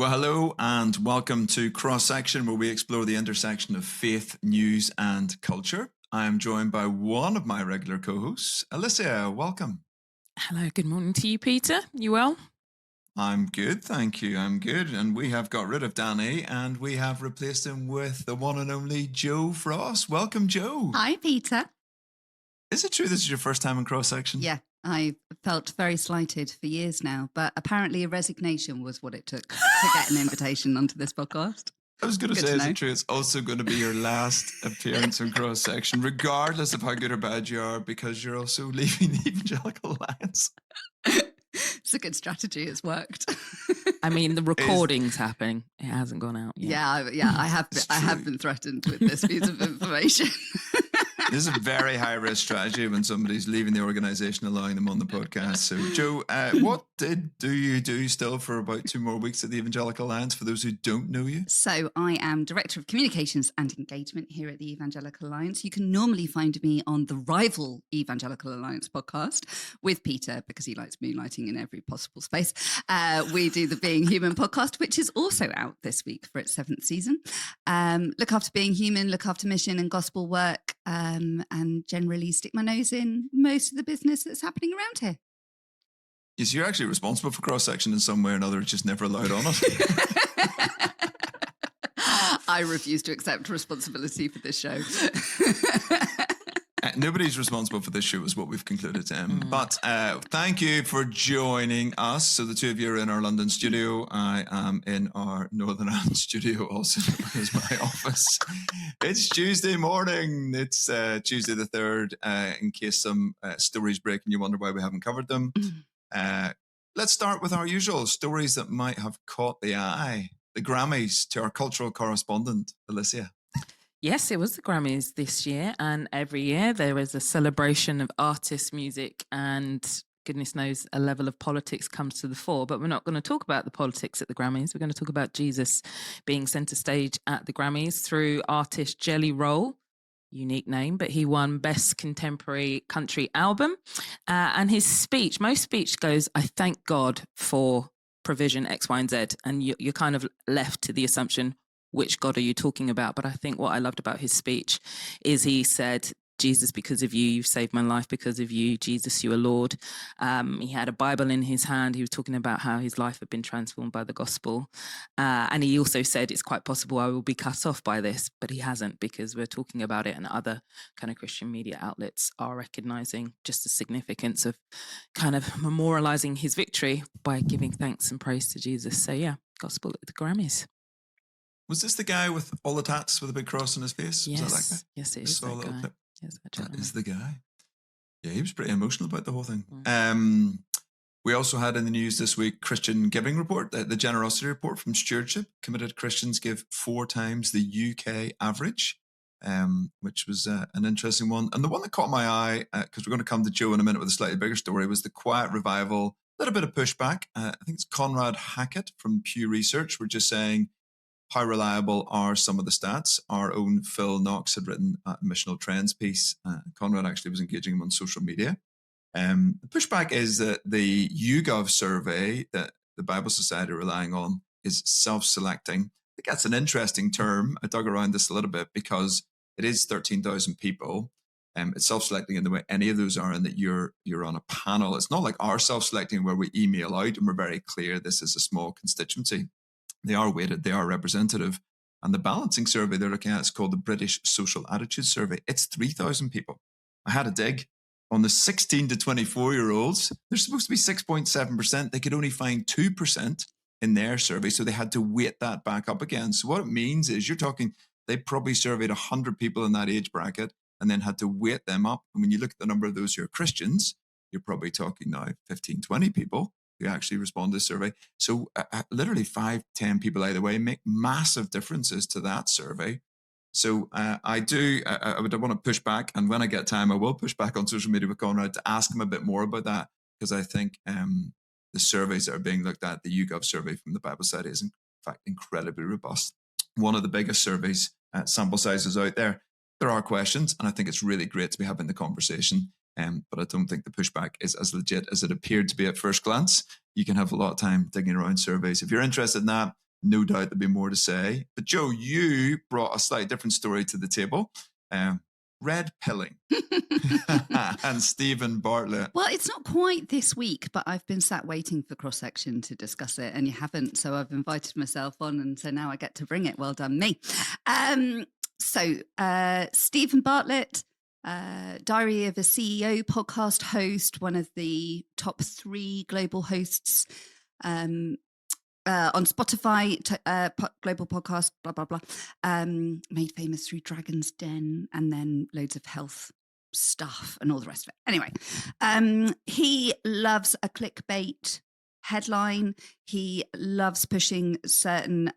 Well, hello and welcome to Cross Section, where we explore the intersection of faith, news, and culture. I am joined by one of my regular co-hosts, Alicia. Welcome. Hello, good morning to you, Peter. You well? I'm good, thank you. I'm good. And we have got rid of Danny and we have replaced him with the one and only Joe Frost. Welcome, Joe. Hi, Peter. Is it true this is your first time in Cross Section? Yeah, I felt very slighted for years now, but apparently a resignation was what it took to get an invitation onto this podcast. I was going to say, is it true? It's also going to be your last appearance in Cross Section, regardless of how good or bad you are, because you're also leaving the Evangelical Alliance. It's a good strategy. It's worked. I mean, the recording's happening. It hasn't gone out yet. Yeah. I have been threatened with this piece of information. This is a very high-risk strategy when somebody's leaving the organisation, allowing them on the podcast. So, Joe, what do you do still for about 2 more weeks at the Evangelical Alliance, for those who don't know you? So I am Director of Communications and Engagement here at the Evangelical Alliance. You can normally find me on the rival Evangelical Alliance podcast with Peter, because he likes moonlighting in every possible space. We do the Being Human podcast, which is also out this week for its 7th season. Look after being human, look after mission and gospel work, and generally stick my nose in most of the business that's happening around here. Yes, you're actually responsible for cross-section in some way or another, it's just never allowed on it. I refuse to accept responsibility for this show. Nobody's responsible for this show is what we've concluded. But thank you for joining us. So the two of you are in our London studio. I am in our Northern Ireland studio, also known as my office. It's Tuesday morning. It's Tuesday the 3rd. In case some stories break and you wonder why we haven't covered them. Let's start with our usual stories that might have caught the eye. The Grammys, to our cultural correspondent, Alicia. Yes, it was the Grammys this year, and every year there is a celebration of artists, music, and goodness knows a level of politics comes to the fore. But we're not going to talk about the politics at the Grammys. We're going to talk about Jesus being centre stage at the Grammys through artist Jelly Roll. Unique name, but he won Best Contemporary Country Album. And his speech, most speech goes, I thank God for provision X, Y, and Z. And you're kind of left to the assumption, which God are you talking about? But I think what I loved about his speech is he said, Jesus, because of you, you've saved my life. Because of you, Jesus, you are Lord. He had a Bible in his hand. He was talking about how his life had been transformed by the gospel. And he also said, it's quite possible I will be cut off by this, but he hasn't, because we're talking about it and other kind of Christian media outlets are recognizing just the significance of kind of memorializing his victory by giving thanks and praise to Jesus. So yeah, gospel at the Grammys. Was this the guy with all the tats with a big cross on his face? Yes, was that that guy? Yes, it is that guy. Clip. Yes, That is the guy. Yeah, he was pretty emotional about the whole thing. Mm. We also had in the news this week Christian giving report, the generosity report from Stewardship. Committed Christians give 4 times the UK average, which was an interesting one. And the one that caught my eye, because we're going to come to Joe in a minute with a slightly bigger story, was the Quiet Revival. A little bit of pushback. I think it's Conrad Hackett from Pew Research. We're just saying, how reliable are some of the stats? Our own Phil Knox had written a missional trends piece. Conrad actually was engaging him on social media. The pushback is that the YouGov survey that the Bible Society are relying on is self-selecting. I think that's an interesting term. I dug around this a little bit because it is 13,000 people. It's self-selecting in the way any of those are, in that you're on a panel. It's not like our self-selecting where we email out and we're very clear this is a small constituency. They are weighted, they are representative. And the balancing survey they're looking at is called the British Social Attitude Survey. It's 3,000 people. I had a dig. On the 16 to 24-year-olds, they're supposed to be 6.7%. They could only find 2% in their survey, so they had to weight that back up again. So what it means is you're talking, they probably surveyed 100 people in that age bracket and then had to weight them up. And when you look at the number of those who are Christians, you're probably talking now 15, 20 people who actually respond to the survey. So literally 5, 10 people either way make massive differences to that survey. So I would want to push back. And when I get time, I will push back on social media with Conrad to ask him a bit more about that, because I think the surveys that are being looked at, the YouGov survey from the Bible Society, is in fact incredibly robust. One of the biggest surveys, sample sizes out there. There are questions, and I think it's really great to be having the conversation. But I don't think the pushback is as legit as it appeared to be at first glance. You can have a lot of time digging around surveys. If you're interested in that, no doubt there'll be more to say. But Joe, you brought a slightly different story to the table. Red pilling. And Steven Bartlett. Well, it's not quite this week, but I've been sat waiting for Cross Section to discuss it, and you haven't. So I've invited myself on, and so now I get to bring it. Well done, me. Steven Bartlett, Diary of a CEO podcast host, one of the top 3 global hosts on Spotify, global podcast, blah, blah, blah, made famous through Dragon's Den and then loads of health stuff and all the rest of it. Anyway, he loves a clickbait headline. He loves pushing certain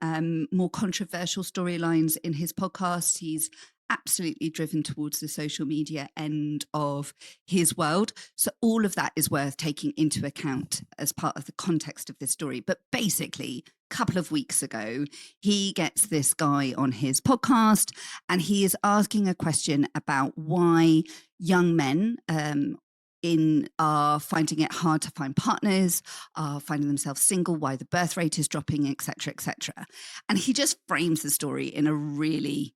more controversial storylines in his podcast. He's absolutely driven towards the social media end of his world. So all of that is worth taking into account as part of the context of this story. But basically, a couple of weeks ago, he gets this guy on his podcast and he is asking a question about why young men are finding it hard to find partners, are finding themselves single, why the birth rate is dropping, etc., etc. And he just frames the story in a really,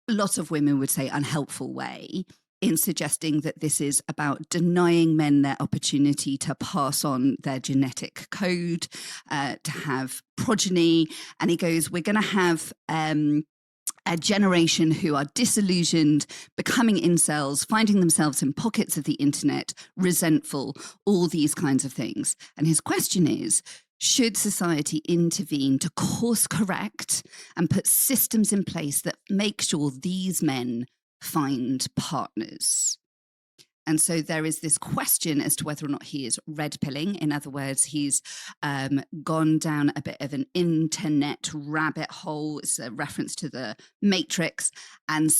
lots of women would say, unhelpful way, in suggesting that this is about denying men their opportunity to pass on their genetic code, to have progeny. And he goes, we're going to have a generation who are disillusioned, becoming incels, finding themselves in pockets of the internet, resentful, all these kinds of things. And his question is, should society intervene to course correct and put systems in place that make sure these men find partners? And so there is this question as to whether or not he is red pilling. In other words, he's gone down a bit of an internet rabbit hole. It's a reference to the Matrix, and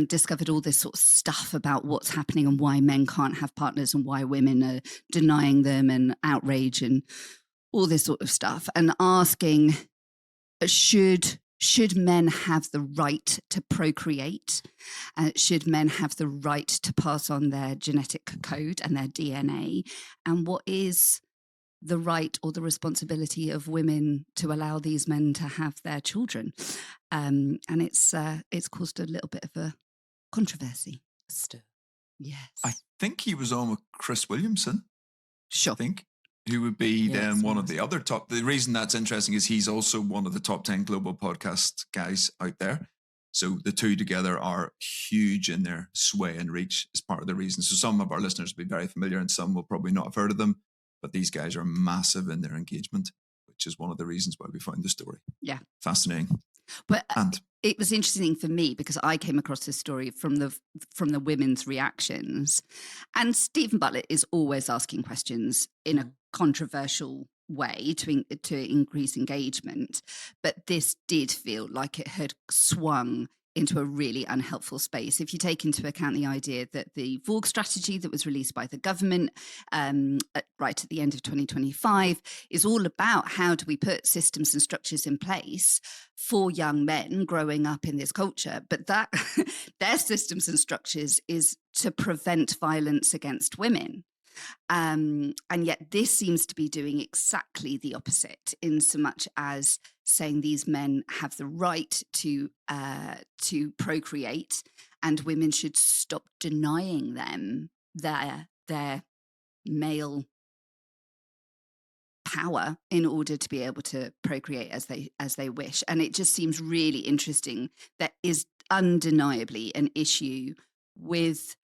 discovered all this sort of stuff about what's happening and why men can't have partners and why women are denying them, and outrage and all this sort of stuff, and asking, should men have the right to procreate? Should men have the right to pass on their genetic code and their DNA? And what is the right or the responsibility of women to allow these men to have their children? And it's caused a little bit of a controversy. Yes. I think he was on with Chris Williamson. Sure. I think. Who would be then one of the other top. The reason that's interesting is he's also one of the top 10 global podcast guys out there. So the two together are huge in their sway and reach as part of the reason. So some of our listeners will be very familiar and some will probably not have heard of them, but these guys are massive in their engagement, which is one of the reasons why we found the story. Yeah. Fascinating. But it was interesting for me because I came across this story from the women's reactions, and Steven Bartlett is always asking questions in a controversial way to increase engagement. But this did feel like it had swung into a really unhelpful space. If you take into account the idea that the Vogue strategy that was released by the government right at the end of 2025 is all about how do we put systems and structures in place for young men growing up in this culture, but that their systems and structures is to prevent violence against women. And yet this seems to be doing exactly the opposite, in so much as saying these men have the right to procreate, and women should stop denying them their male power in order to be able to procreate as they wish. And it just seems really interesting. That is undeniably an issue with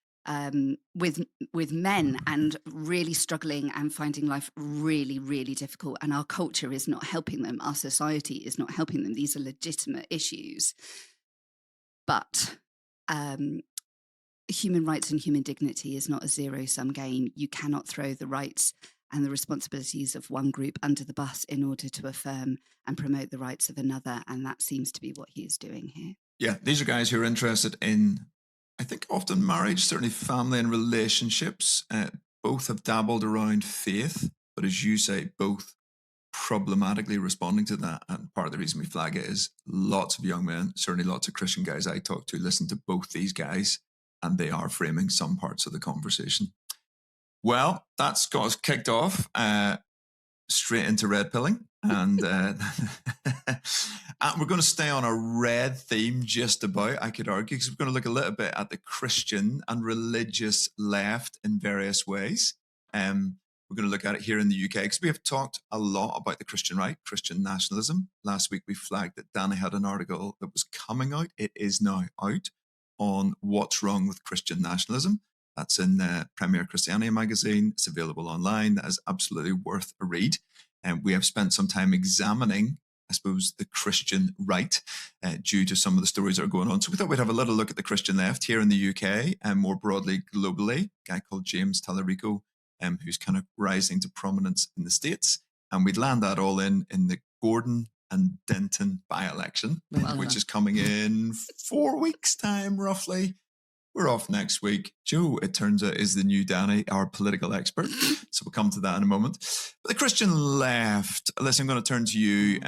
men, and really struggling and finding life really, really difficult. And our culture is not helping them. Our society is not helping them. These are legitimate issues. But human rights and human dignity is not a zero-sum game. You cannot throw the rights and the responsibilities of one group under the bus in order to affirm and promote the rights of another. And that seems to be what he is doing here. Yeah, these are guys who are interested in, I think, often marriage, certainly family and relationships. Both have dabbled around faith, but as you say, both problematically responding to that. And part of the reason we flag it is lots of young men, certainly lots of Christian guys I talk to, listen to both these guys, and they are framing some parts of the conversation. Well, that's got us kicked off straight into red pilling. And we're going to stay on a red theme just about, I could argue, because we're going to look a little bit at the Christian and religious left in various ways. We're going to look at it here in the UK because we have talked a lot about the Christian right, Christian nationalism. Last week we flagged that Danny had an article that was coming out. It is now out on what's wrong with Christian nationalism. That's in the Premier Christianity magazine. It's available online. That is absolutely worth a read. And we have spent some time examining, I suppose, the Christian right due to some of the stories that are going on. So we thought we'd have a little look at the Christian left here in the UK and more broadly globally. A guy called James Talarico, who's kind of rising to prominence in the States. And we'd land that all in the Gorton and Denton by-election, which is coming in 4 weeks' time, roughly. We're off next week. Joe, it turns out, is the new Danny, our political expert. So we'll come to that in a moment. But the Christian left, listen, I'm going to turn to you.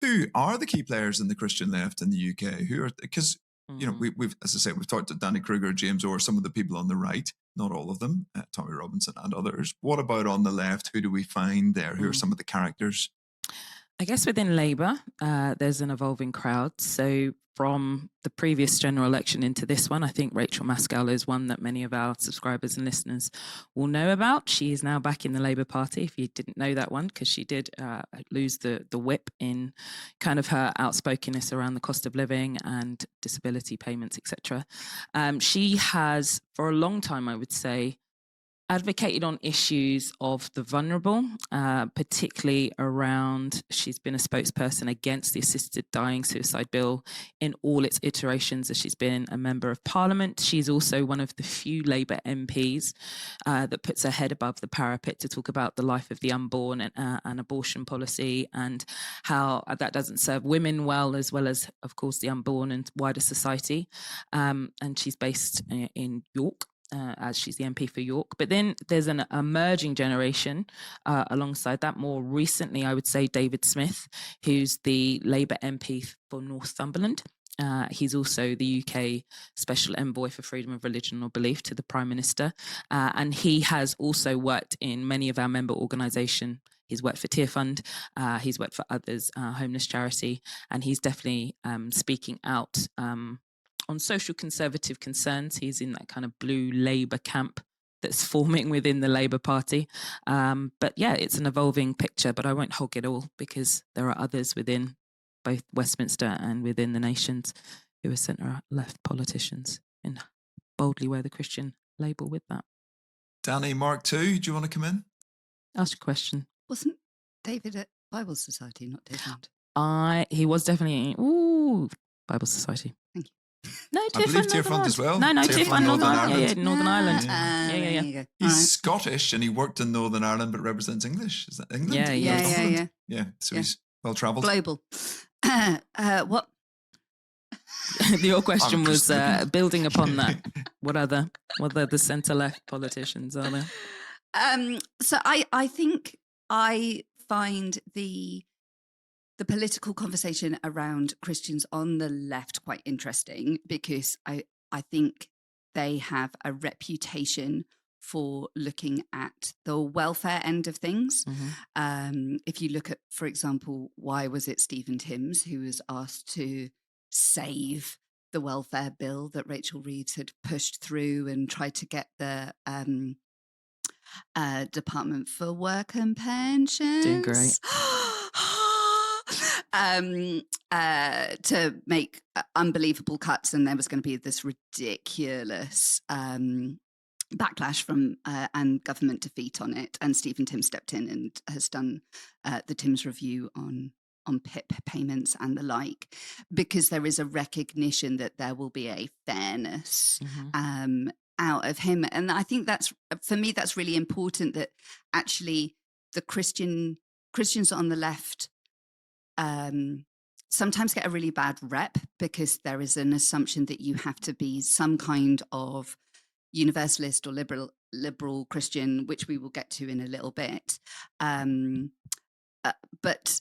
Who are the key players in the Christian left in the UK? Who are, because, you know, we've, as I say, we've talked to Danny Kruger, James Orr, some of the people on the right, not all of them, Tommy Robinson and others. What about on the left? Who do we find there? Who are some of the characters? I guess within Labour, there's an evolving crowd. So from the previous general election into this one, I think Rachel Mascall is one that many of our subscribers and listeners will know about. She is now back in the Labour Party, if you didn't know that one, because she did lose the whip in kind of her outspokenness around the cost of living and disability payments, etc. She has, for a long time, I would say, advocated on issues of the vulnerable, particularly around, she's been a spokesperson against the assisted dying suicide bill in all its iterations as she's been a member of parliament. She's also one of the few Labour MPs that puts her head above the parapet to talk about the life of the unborn and abortion policy and how that doesn't serve women well as, of course, the unborn and wider society. And she's based in York. As she's the MP for York. But then there's an emerging generation alongside that. More recently, I would say David Smith, who's the Labour MP for Northumberland. He's also the UK Special Envoy for Freedom of Religion or Belief to the Prime Minister. And he has also worked in many of our member organisations. He's worked for Tear Fund, he's worked for others, Homeless Charity, and he's definitely speaking out on social conservative concerns. He's in that kind of blue Labour camp that's forming within the Labour Party. But yeah, it's an evolving picture, but I won't hog it all because there are others within both Westminster and within the nations who are centre-left politicians and boldly wear the Christian label with that. Danny, Mark too, do you want to come in? Ask your question. Wasn't David at Bible Society, not Tear Fund? He was definitely, Bible Society. Thank you. No, I believe Tear Fund as well. No, Tear Tear Fund, Northern Ireland. Ireland. Yeah, Northern Ireland. Yeah. He's Scottish and he worked in Northern Ireland but represents English. Is that England? Yeah. So he's well travelled. Global. What? Your question was building upon that. What other centre-left politicians are there? So I think I find the political conversation around Christians on the left quite interesting because I think they have a reputation for looking at the welfare end of things. Mm-hmm. If you look at, for example, why was it Stephen Timms who was asked to save the welfare bill that Rachel Reeves had pushed through and tried to get the Department for Work and Pensions Doing great. To make unbelievable cuts, and there was going to be this ridiculous backlash from and government defeat on it. And Stephen Timms stepped in and has done the Timms review on PIP payments and the like, because there is a recognition that there will be a fairness out of him. And I think that's, for me, that's really important, that actually the Christians on the left sometimes get a really bad rep because there is an assumption that you have to be some kind of universalist or liberal Christian, which we will get to in a little bit. But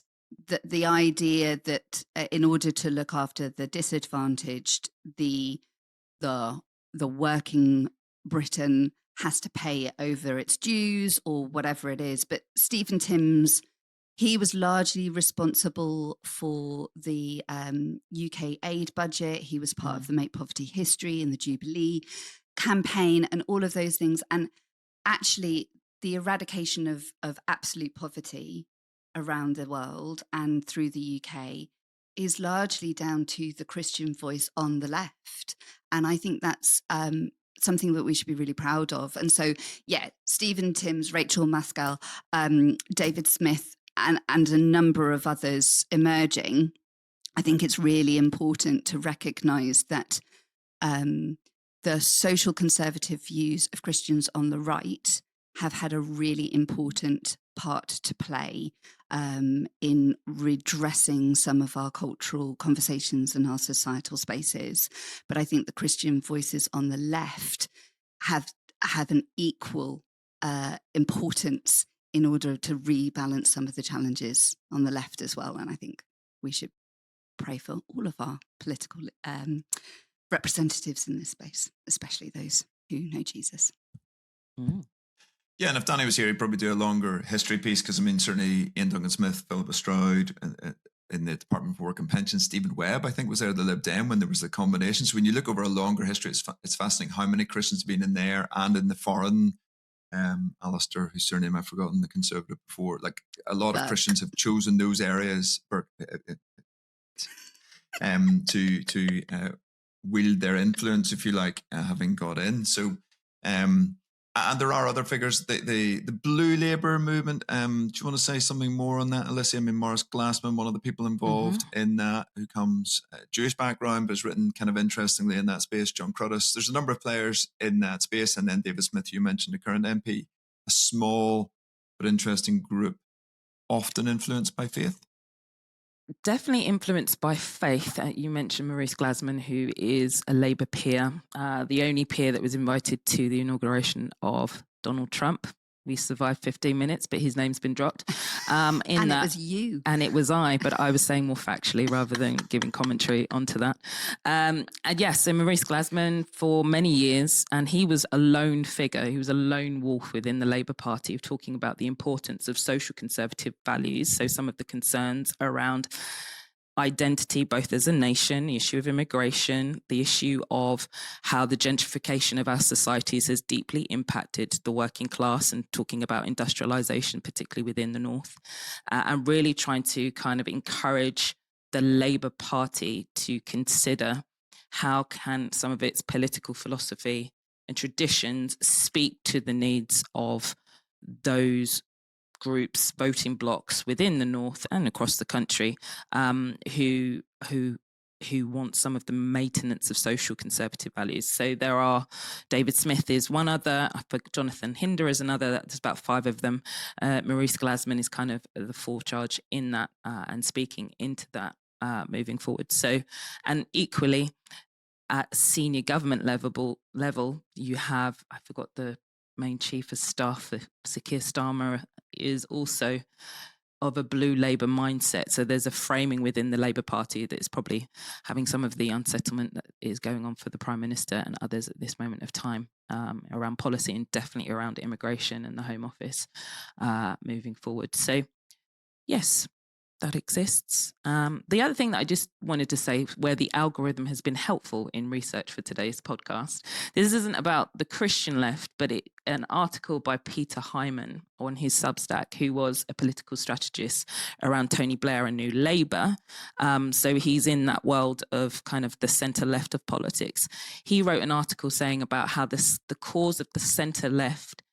the idea that in order to look after the disadvantaged, the working Britain has to pay over its dues or whatever it is. But Stephen Timms He was largely responsible for the UK aid budget. He was part of the Make Poverty History and the Jubilee campaign and all of those things. And actually, the eradication of absolute poverty around the world and through the UK is largely down to the Christian voice on the left. And I think that's something that we should be really proud of. And so, yeah, Stephen Timms, Rachel Maskell, David Smith, and a number of others emerging. I think it's really important to recognise that the social conservative views of Christians on the right have had a really important part to play in redressing some of our cultural conversations and our societal spaces. But I think the Christian voices on the left have an equal importance in order to rebalance some of the challenges on the left as well. And I think we should pray for all of our political representatives in this space, especially those who know Jesus. Mm. Yeah, and if Danny was here, he'd probably do a longer history piece, because I mean, certainly Ian Duncan Smith, Philippa Stroud in the Department for Work and Pensions, Stephen Webb, I think, was there at the Lib Dem when there was the combination. So when you look over a longer history, it's fascinating how many Christians have been in there and in the foreign. Alistair, whose surname I've forgotten, the Conservative before. Like, a lot of Christians have chosen those areas to wield their influence, if you like, having got in. So, and there are other figures. The Blue Labour movement. Do you want to say something more on that, Alicia? I mean, Morris Glassman, one of the people involved in that, who comes Jewish background, but has written kind of interestingly in that space. John Cruddas. There's a number of players in that space, and then David Smith, you mentioned, the current MP. A small but interesting group, often influenced by faith. Definitely influenced by faith. You mentioned Maurice Glasman, who is a Labour peer, the only peer that was invited to the inauguration of Donald Trump. We survived 15 minutes, but his name's been dropped. And it was you. And it was I, but I was saying more factually rather than giving commentary onto that. And yes, so Maurice Glasman for many years, and he was a lone figure. He was a lone wolf within the Labour Party, of talking about the importance of social conservative values. So some of the concerns around identity, both as a nation, the issue of immigration, the issue of how the gentrification of our societies has deeply impacted the working class, and talking about industrialization, particularly within the North, and really trying to kind of encourage the Labour Party to consider how can some of its political philosophy and traditions speak to the needs of those groups, voting blocks within the North and across the country, who want some of the maintenance of social conservative values. So there are, David Smith is one other, Jonathan Hinder is another. There's about 5 of them. Maurice Glasman is kind of the forecharge in that, and speaking into that moving forward. So, and equally at senior government level, you have, I forgot the main chief of staff, Sir Keir Starmer, is also of a blue Labour mindset. So there's a framing within the Labour Party that is probably having some of the unsettlement that is going on for the Prime Minister and others at this moment of time, around policy, and definitely around immigration and the Home Office moving forward. So yes, that exists. The other thing that I just wanted to say, where the algorithm has been helpful in research for today's podcast, this isn't about the Christian left, but an article by Peter Hyman on his Substack, who was a political strategist around Tony Blair and New Labour. So he's in that world of kind of the centre-left of politics. He wrote an article saying about how the cause of the centre-left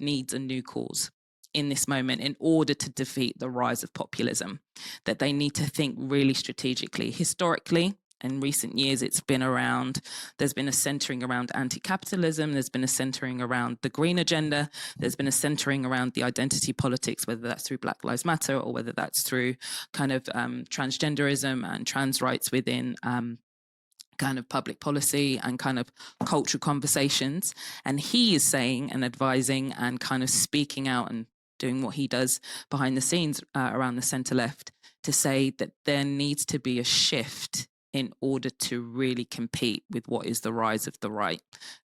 needs a new cause in this moment in order to defeat the rise of populism, that they need to think really strategically. Historically, in recent years, there's been a centering around anti-capitalism, there's been a centering around the green agenda, there's been a centering around the identity politics, whether that's through Black Lives Matter or whether that's through kind of transgenderism and trans rights within kind of public policy and kind of cultural conversations. And he is saying and advising and kind of speaking out and doing what he does behind the scenes around the centre left, to say that there needs to be a shift in order to really compete with what is the rise of the right.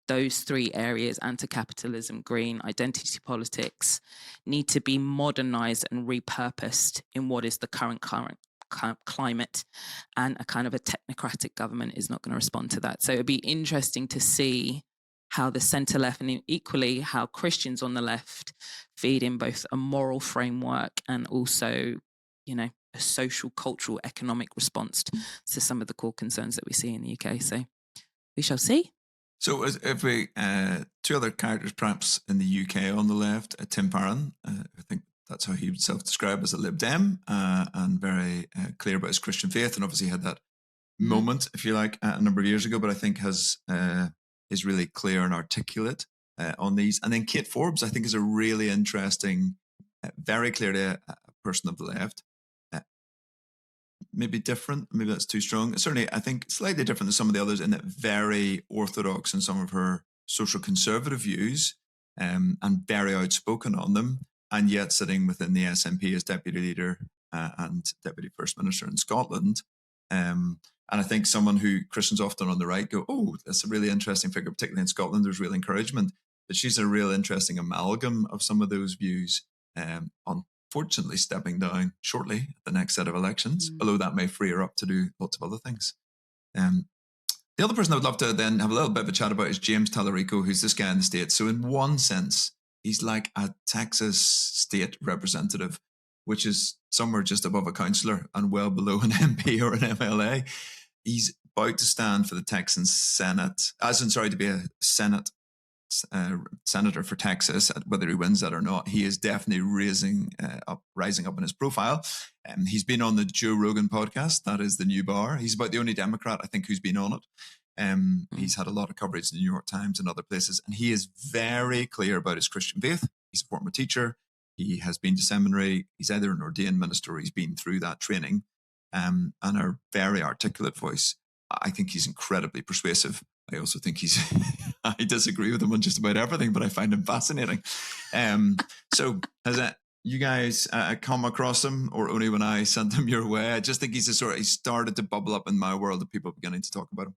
Those three areas, anti-capitalism, green, identity politics, need to be modernized and repurposed in what is the current climate, and a kind of a technocratic government is not going to respond to that. So it'd be interesting to see how the centre left, and equally how Christians on the left feed in both a moral framework and also, a social, cultural, economic response to some of the core concerns that we see in the UK. So we shall see. So if we, two other characters perhaps in the UK on the left, Tim Parran, I think that's how he would self-describe as a Lib Dem, and very clear about his Christian faith, and obviously had that moment, if you like, a number of years ago, but I think is really clear and articulate on these. And then Kate Forbes, I think, is a really interesting, very clearly a person of the left. Maybe different, maybe that's too strong. Certainly, I think slightly different than some of the others in that very orthodox in some of her social conservative views, and very outspoken on them, and yet sitting within the SNP as deputy leader and deputy first minister in Scotland. And I think someone who Christians often on the right go, oh, that's a really interesting figure, particularly in Scotland. There's real encouragement. But she's a real interesting amalgam of some of those views, unfortunately stepping down shortly at the next set of elections, although that may free her up to do lots of other things. The other person I would love to then have a little bit of a chat about is James Talarico, who's this guy in the States. So in one sense, he's like a Texas state representative, which is somewhere just above a councillor and well below an MP or an MLA. He's about to stand for the Texan Senate, to be a Senate senator for Texas. Whether he wins that or not, he is definitely rising up in his profile. He's been on the Joe Rogan podcast. That is the new bar. He's about the only Democrat, I think, who's been on it. He's had a lot of coverage in the New York Times and other places, and he is very clear about his Christian faith. He's a former teacher. He has been to seminary. He's either an ordained minister or he's been through that training, and a very articulate voice. I think he's incredibly persuasive. I also think I disagree with him on just about everything, but I find him fascinating. So has you guys come across him, or only when I sent him your way? I just think he started to bubble up in my world of people beginning to talk about him.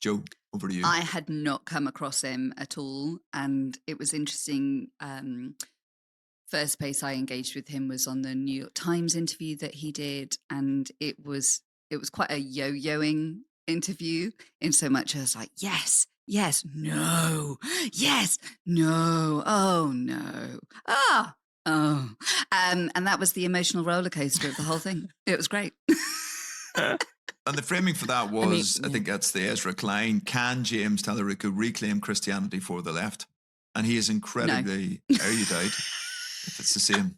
Joe, over to you. I had not come across him at all, and it was interesting. First place I engaged with him was on the New York Times interview that he did, and it was quite a yo-yoing interview, in so much as like, yes, no, yes, no, oh no, and that was the emotional roller coaster of the whole thing. It was great. And the framing for that was, I think that's the Ezra Klein, can James Talarico reclaim Christianity for the left? And he is incredibly erudite, if it's the same.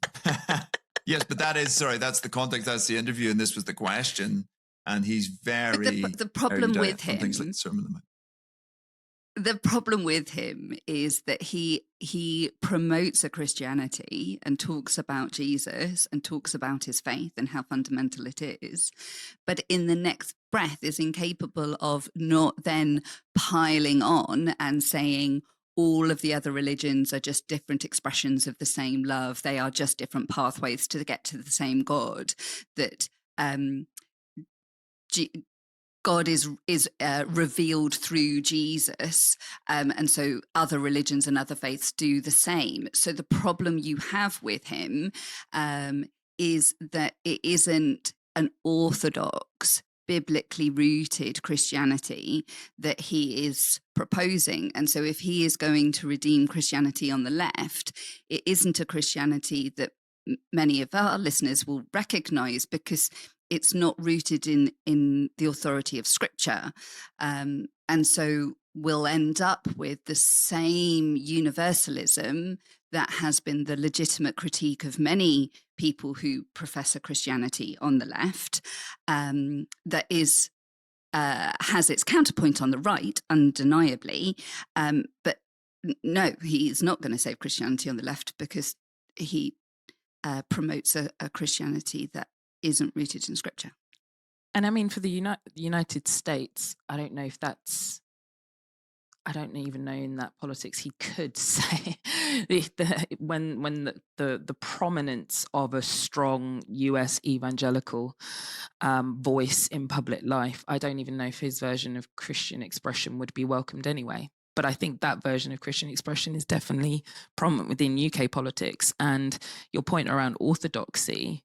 Yes, but that's the context, that's the interview, and this was the question. And he's very the problem with him, things like the Sermon on the Mount. The problem with him is that he promotes a Christianity and talks about Jesus and talks about his faith and how fundamental it is, but in the next breath is incapable of not then piling on and saying all of the other religions are just different expressions of the same love. They are just different pathways to get to the same God. That God is revealed through Jesus, and so other religions and other faiths do the same. So the problem you have with him is that it isn't an orthodox, biblically rooted Christianity that he is proposing. And so if he is going to redeem Christianity on the left, it isn't a Christianity that many of our listeners will recognize, because it's not rooted in the authority of Scripture. And so we'll end up with the same universalism that has been the legitimate critique of many people who profess a Christianity on the left, that is has its counterpoint on the right, undeniably. But no, he's not going to save Christianity on the left, because he promotes a Christianity that isn't rooted in Scripture. And I mean, for the United States, I don't know if that's I don't even know in that politics he could say when the prominence of a strong US evangelical voice in public life, I don't even know if his version of Christian expression would be welcomed anyway. But I think that version of Christian expression is definitely prominent within UK politics. And your point around orthodoxy,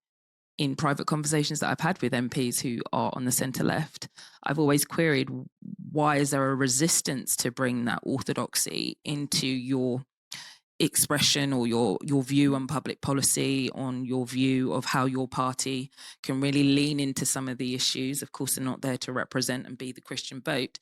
in private conversations that I've had with MPs who are on the centre left, I've always queried, why is there a resistance to bring that orthodoxy into your expression or your view on public policy, on your view of how your party can really lean into some of the issues? Of course, they're not there to represent and be the Christian vote.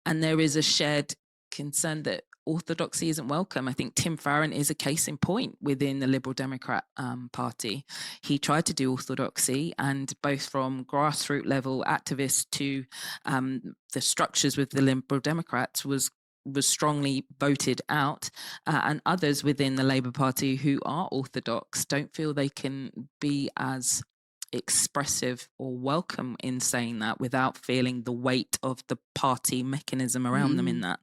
And there is a shared concern that orthodoxy isn't welcome. I think Tim Farron is a case in point within the Liberal Democrat Party. He tried to do orthodoxy, and both from grassroots level activists to the structures with the Liberal Democrats was strongly voted out, and others within the Labour Party who are orthodox don't feel they can be as expressive or welcome in saying that without feeling the weight of the party mechanism around them in that.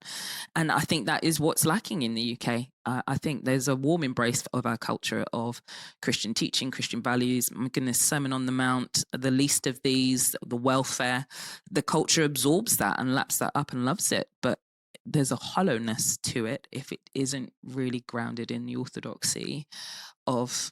And I think that is what's lacking in the UK. I think there's a warm embrace of our culture of Christian teaching, Christian values. My goodness, Sermon on the Mount, the least of these, the welfare. The culture absorbs that and laps that up and loves it. But there's a hollowness to it if it isn't really grounded in the orthodoxy of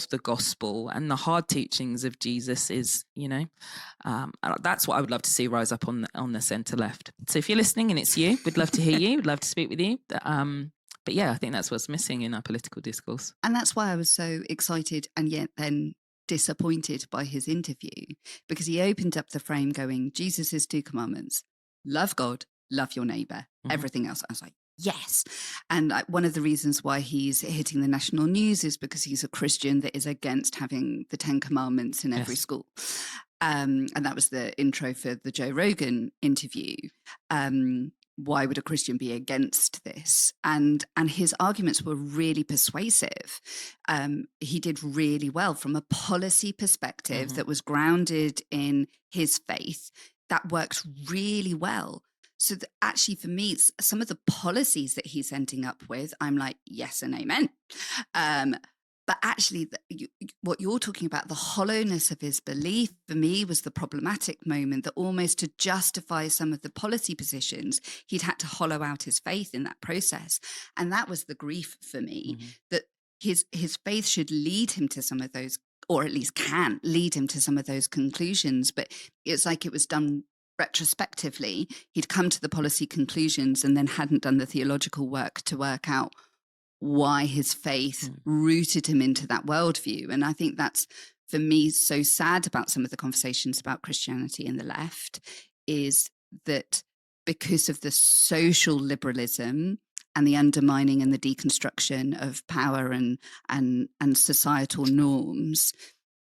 the gospel and the hard teachings of Jesus. Is, that's what I would love to see rise up on the centre left. So if you're listening and it's you, we'd love to hear you. We'd love to speak with you. But yeah, I think that's what's missing in our political discourse. And that's why I was so excited and yet then disappointed by his interview, because he opened up the frame going, Jesus' 2 commandments: love God, love your neighbour. Everything else, I was like, yes. And one of the reasons why he's hitting the national news is because he's a Christian that is against having the 10 commandments in every school. And that was the intro for the Joe Rogan interview. Why would a Christian be against this? And his arguments were really persuasive. He did really well from a policy perspective that was grounded in his faith. That works really well. So actually, for me, some of the policies that he's ending up with, I'm like, yes and amen. But actually, what you're talking about, the hollowness of his belief, for me, was the problematic moment, that almost to justify some of the policy positions, he'd had to hollow out his faith in that process. And that was the grief for me, that his faith should lead him to some of those, or at least can lead him to some of those conclusions. But it's like it was done retrospectively. He'd come to the policy conclusions and then hadn't done the theological work to work out why his faith rooted him into that worldview. And I think that's, for me, so sad about some of the conversations about Christianity in the left, is that because of the social liberalism and the undermining and the deconstruction of power and societal norms,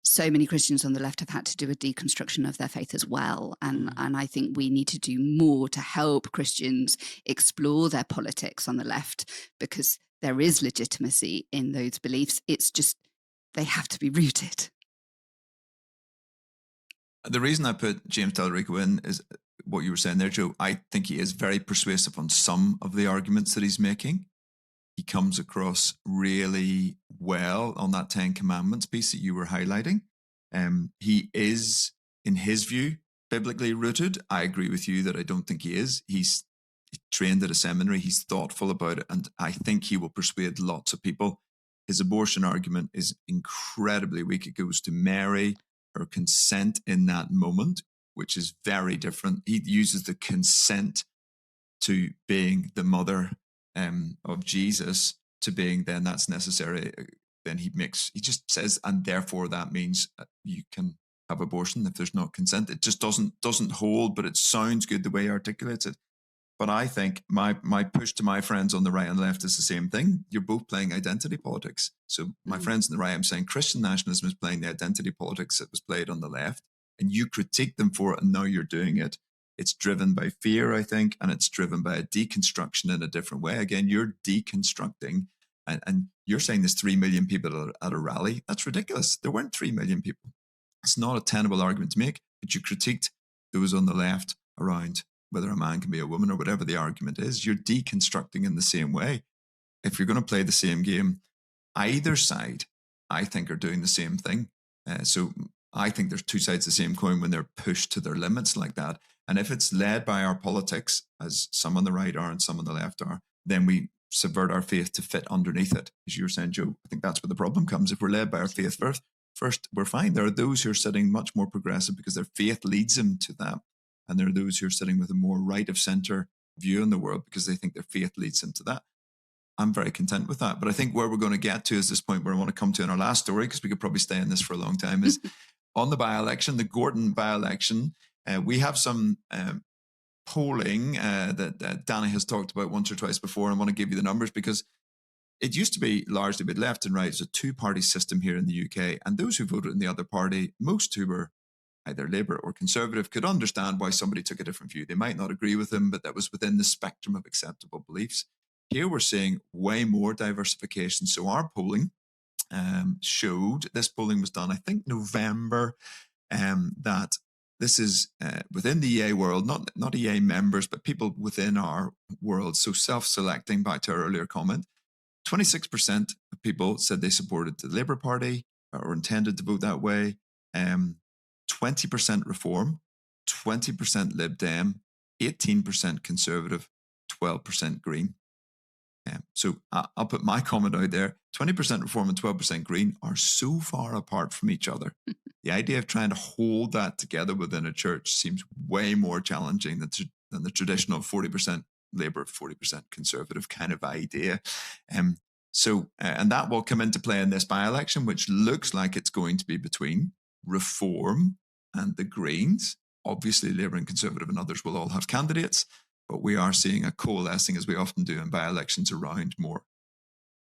so many Christians on the left have had to do a deconstruction of their faith as well. And I think we need to do more to help Christians explore their politics on the left, because there is legitimacy in those beliefs. It's just, they have to be rooted. The reason I put James Talarico in is what you were saying there, Joe. I think he is very persuasive on some of the arguments that he's making. He comes across really well on that 10 Commandments piece that you were highlighting. He is, in his view, biblically rooted. I agree with you that I don't think he is. He's trained at a seminary. He's thoughtful about it. And I think he will persuade lots of people. His abortion argument is incredibly weak. It goes to Mary, her consent in that moment, which is very different. He uses the consent to being the mother of Jesus to being, then that's necessary. Then he just says, and therefore that means you can have abortion if there's not consent. It just doesn't hold, but it sounds good the way he articulates it. But I think my push to my friends on the right and left is the same thing. You're both playing identity politics. So my friends on the right, I'm saying Christian nationalism is playing the identity politics that was played on the left, and you critique them for it, and now you're doing it. It's driven by fear, I think, and it's driven by a deconstruction in a different way. Again, you're deconstructing, and you're saying there's 3 million people at a rally. That's ridiculous. There weren't 3 million people. It's not a tenable argument to make, but you critiqued those on the left around whether a man can be a woman or whatever the argument is, you're deconstructing in the same way. If you're going to play the same game, either side, I think, are doing the same thing. So I think there's two sides of the same coin when they're pushed to their limits like that. And if it's led by our politics, as some on the right are and some on the left are, then we subvert our faith to fit underneath it. As you were saying, Joe, I think that's where the problem comes. If we're led by our faith first, we're fine. There are those who are sitting much more progressive because their faith leads them to that. And there are those who are sitting with a more right of center view in the world because they think their faith leads them to that. I'm very content with that. But I think where we're going to get to is this point where I want to come to in our last story, because we could probably stay in this for a long time, is on the by-election, the Gorton by-election. We have some polling that Danny has talked about once or twice before, and I want to give you the numbers because it used to be largely about left and right. It's a two-party system here in the UK, and those who voted in the other party, most who were either Labour or Conservative, could understand why somebody took a different view. They might not agree with them, but that was within the spectrum of acceptable beliefs. Here we're seeing way more diversification. So our polling showed, this polling was done, I think, November, that this is within the EA world, not EA members, but people within our world. So self-selecting, back to our earlier comment, 26% of people said they supported the Labour Party or intended to vote that way. 20% Reform, 20% Lib Dem, 18% Conservative, 12% Green. So I'll put my comment out there. 20% Reform and 12% Green are so far apart from each other. The idea of trying to hold that together within a church seems way more challenging than the traditional 40% Labour, 40% Conservative kind of idea. And that will come into play in this by-election, which looks like it's going to be between Reform and the Greens. Obviously, Labour and Conservative and others will all have candidates, but we are seeing a coalescing, as we often do in by-elections, around more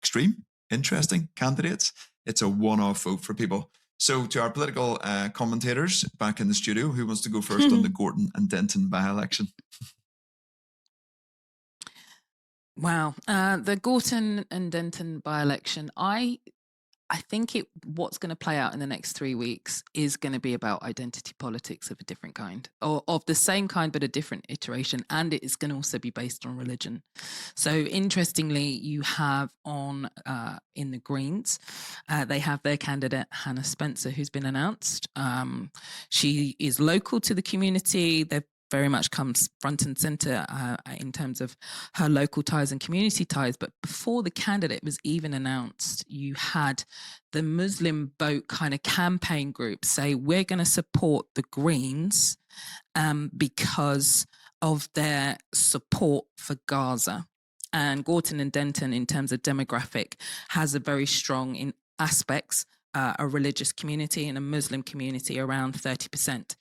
extreme, interesting candidates. It's a one-off vote for people. So to our political commentators back in the studio, who wants to go first on the Gorton and Denton by-election? Wow. The Gorton and Denton by-election, I think what's going to play out in the next 3 weeks is going to be about identity politics of a different kind, or of the same kind but a different iteration, and it is going to also be based on religion. So interestingly, you have in the Greens, they have their candidate Hannah Spencer, who's been announced. She is local to the community. They've very much comes front and center in terms of her local ties and community ties. But before the candidate was even announced, you had the Muslim Vote kind of campaign group say, we're going to support the Greens because of their support for Gaza. And Gorton and Denton, in terms of demographic, has a very strong in aspects, a religious community and a Muslim community, around 30%.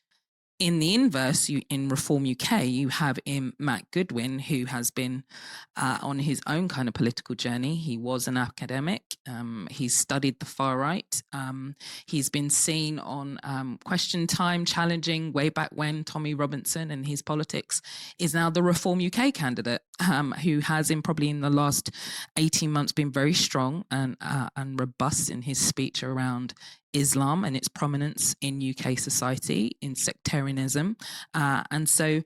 In the inverse, in Reform UK, you have Matt Goodwin, who has been on his own kind of political journey. He was an academic. He's studied the far right. He's been seen on Question Time challenging way back when Tommy Robinson and his politics, is now the Reform UK candidate, who has probably in the last 18 months been very strong and robust in his speech around Islam and its prominence in UK society, in sectarianism. And so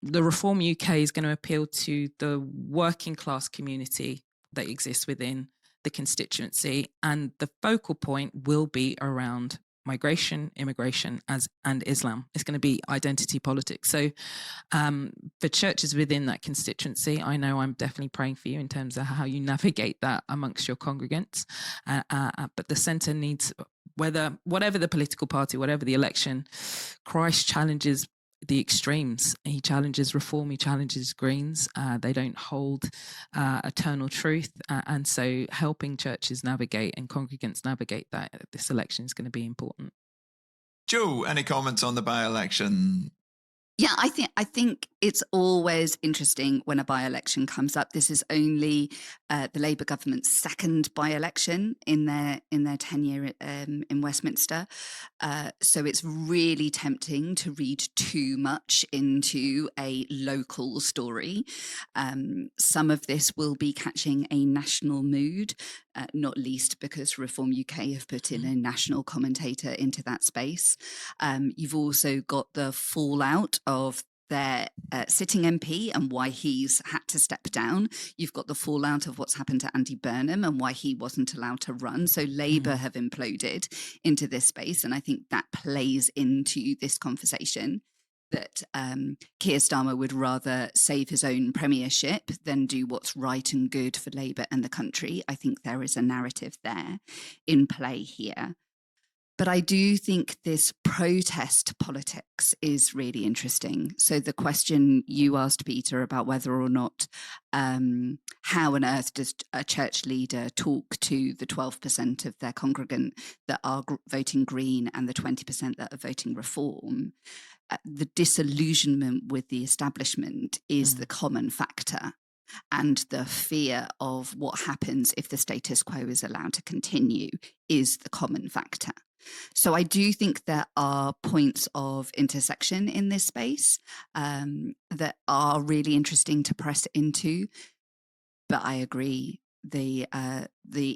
the Reform UK is going to appeal to the working class community that exists within the constituency. And the focal point will be around migration, immigration, and Islam. It's going to be identity politics. So for churches within that constituency, I know I'm definitely praying for you in terms of how you navigate that amongst your congregants. But the centre needs, whatever the political party, whatever the election, Christ challenges the extremes. He challenges Reform, he challenges Greens. They don't hold eternal truth. And so helping churches navigate and congregants navigate that, this election is going to be important. Joe, any comments on the by-election? Yeah, I think it's always interesting when a by-election comes up. This is only the Labour government's second by-election in their tenure in Westminster. So it's really tempting to read too much into a local story. Some of this will be catching a national mood, not least because Reform UK have put in a national commentator into that space. You've also got the fallout of their sitting MP and why he's had to step down. You've got the fallout of what's happened to Andy Burnham and why he wasn't allowed to run. So Labour have imploded into this space. And I think that plays into this conversation that Keir Starmer would rather save his own premiership than do what's right and good for Labour and the country. I think there is a narrative there in play here. But I do think this protest politics is really interesting. So the question you asked, Peter, about whether or not, how on earth does a church leader talk to the 12% of their congregant that are voting Green and the 20% that are voting Reform? The disillusionment with the establishment is the common factor. And the fear of what happens if the status quo is allowed to continue is the common factor. So I do think there are points of intersection in this space that are really interesting to press into. But I agree, the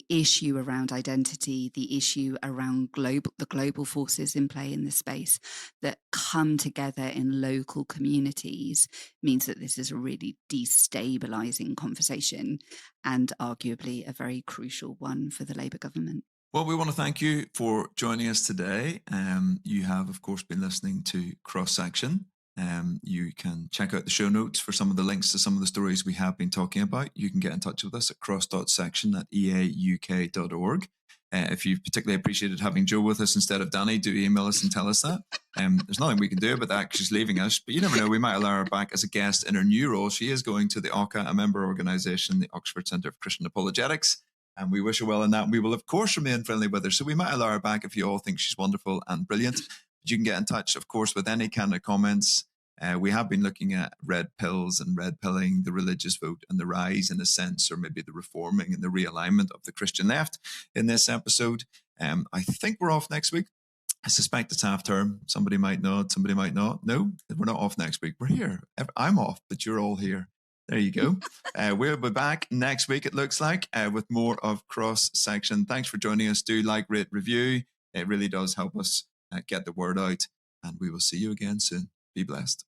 issue around identity, the issue around the global forces in play in this space that come together in local communities means that this is a really destabilizing conversation and arguably a very crucial one for the Labour government. Well, we want to thank you for joining us today. You have, of course, been listening to Cross Section. You can check out the show notes for some of the links to some of the stories we have been talking about. You can get in touch with us at cross.section@eauk.org. If you've particularly appreciated having Joe with us instead of Danny, do email us and tell us that. There's nothing we can do about that. She's leaving us, but you never know. We might allow her back as a guest in her new role. She is going to the OCA, a member organisation, the Oxford Centre of Christian Apologetics. And we wish her well in that. And we will, of course, remain friendly with her. So we might allow her back if you all think she's wonderful and brilliant. But you can get in touch, of course, with any kind of comments. We have been looking at red pills and red pilling, the religious vote and the rise, in a sense, or maybe the reforming and the realignment of the Christian left in this episode. I think we're off next week. I suspect it's half term. Somebody might nod, somebody might not. No, we're not off next week. We're here. I'm off, but you're all here. There you go. We'll be back next week, it looks like, with more of Cross Section. Thanks for joining us. Do like, rate, review. It really does help us get the word out. And we will see you again soon. Be blessed.